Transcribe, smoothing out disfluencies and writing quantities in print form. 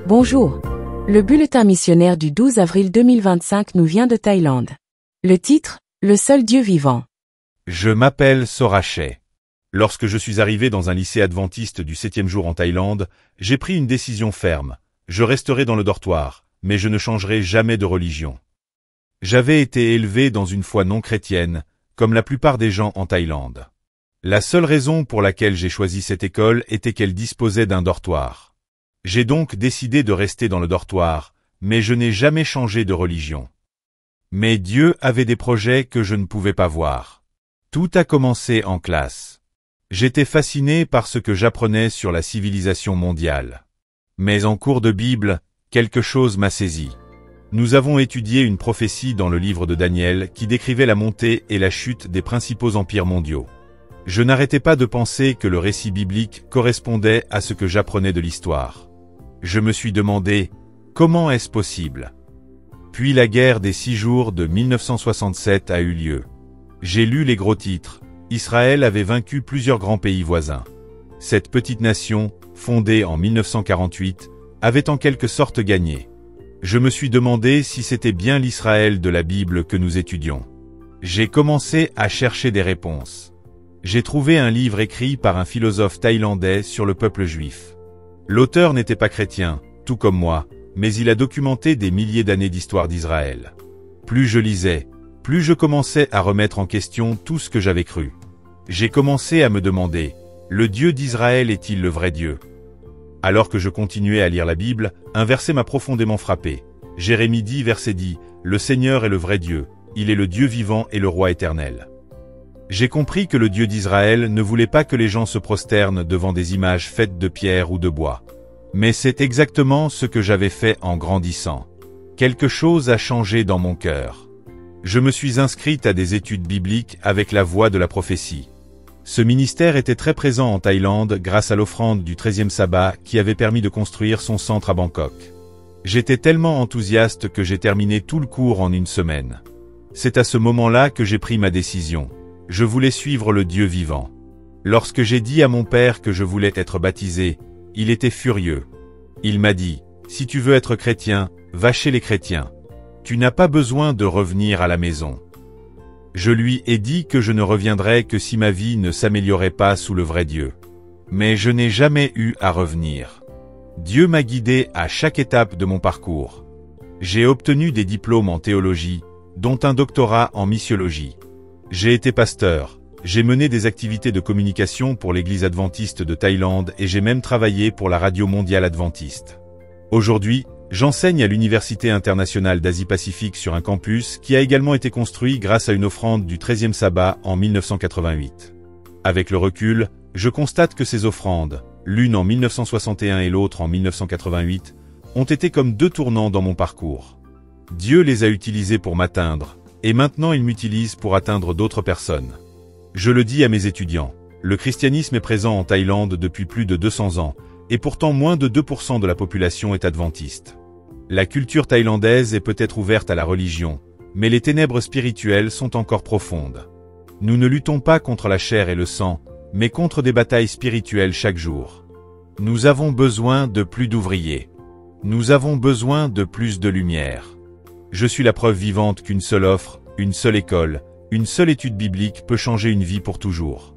Bonjour. Le bulletin missionnaire du 12 avril 2025 nous vient de Thaïlande. Le titre, Le seul Dieu vivant. Je m'appelle Sorachet. Lorsque je suis arrivé dans un lycée adventiste du 7e jour en Thaïlande, j'ai pris une décision ferme. Je resterai dans le dortoir, mais je ne changerai jamais de religion. J'avais été élevé dans une foi non chrétienne, comme la plupart des gens en Thaïlande. La seule raison pour laquelle j'ai choisi cette école était qu'elle disposait d'un dortoir. J'ai donc décidé de rester dans le dortoir, mais je n'ai jamais changé de religion. Mais Dieu avait des projets que je ne pouvais pas voir. Tout a commencé en classe. J'étais fasciné par ce que j'apprenais sur la civilisation mondiale. Mais en cours de Bible, quelque chose m'a saisi. Nous avons étudié une prophétie dans le livre de Daniel qui décrivait la montée et la chute des principaux empires mondiaux. Je n'arrêtais pas de penser que le récit biblique correspondait à ce que j'apprenais de l'histoire. Je me suis demandé, comment est-ce possible? Puis la guerre des 6 jours de 1967 a eu lieu. J'ai lu les gros titres. Israël avait vaincu plusieurs grands pays voisins. Cette petite nation, fondée en 1948, avait en quelque sorte gagné. Je me suis demandé si c'était bien l'Israël de la Bible que nous étudions. J'ai commencé à chercher des réponses. J'ai trouvé un livre écrit par un philosophe thaïlandais sur le peuple juif. L'auteur n'était pas chrétien, tout comme moi, mais il a documenté des milliers d'années d'histoire d'Israël. Plus je lisais, plus je commençais à remettre en question tout ce que j'avais cru. J'ai commencé à me demander, le Dieu d'Israël est-il le vrai Dieu? Alors que je continuais à lire la Bible, un verset m'a profondément frappé. Jérémie 10, verset 10, « Le Seigneur est le vrai Dieu, il est le Dieu vivant et le roi éternel. » J'ai compris que le Dieu d'Israël ne voulait pas que les gens se prosternent devant des images faites de pierre ou de bois. Mais c'est exactement ce que j'avais fait en grandissant. Quelque chose a changé dans mon cœur. Je me suis inscrite à des études bibliques avec la voix de la prophétie. Ce ministère était très présent en Thaïlande grâce à l'offrande du 13e sabbat qui avait permis de construire son centre à Bangkok. J'étais tellement enthousiaste que j'ai terminé tout le cours en une semaine. C'est à ce moment-là que j'ai pris ma décision. Je voulais suivre le Dieu vivant. Lorsque j'ai dit à mon père que je voulais être baptisé, il était furieux. Il m'a dit, « Si tu veux être chrétien, va chez les chrétiens. Tu n'as pas besoin de revenir à la maison. » Je lui ai dit que je ne reviendrais que si ma vie ne s'améliorait pas sous le vrai Dieu. Mais je n'ai jamais eu à revenir. Dieu m'a guidé à chaque étape de mon parcours. J'ai obtenu des diplômes en théologie, dont un doctorat en missiologie. J'ai été pasteur, j'ai mené des activités de communication pour l'Église adventiste de Thaïlande et j'ai même travaillé pour la Radio mondiale adventiste. Aujourd'hui, j'enseigne à l'Université internationale d'Asie-Pacifique sur un campus qui a également été construit grâce à une offrande du 13e sabbat en 1988. Avec le recul, je constate que ces offrandes, l'une en 1961 et l'autre en 1988, ont été comme deux tournants dans mon parcours. Dieu les a utilisés pour m'atteindre, et maintenant il m'utilise pour atteindre d'autres personnes. Je le dis à mes étudiants, le christianisme est présent en Thaïlande depuis plus de 200 ans, et pourtant moins de 2% de la population est adventiste. La culture thaïlandaise est peut-être ouverte à la religion, mais les ténèbres spirituelles sont encore profondes. Nous ne luttons pas contre la chair et le sang, mais contre des batailles spirituelles chaque jour. Nous avons besoin de plus d'ouvriers. Nous avons besoin de plus de lumière. Je suis la preuve vivante qu'une seule offre, une seule école, une seule étude biblique peut changer une vie pour toujours.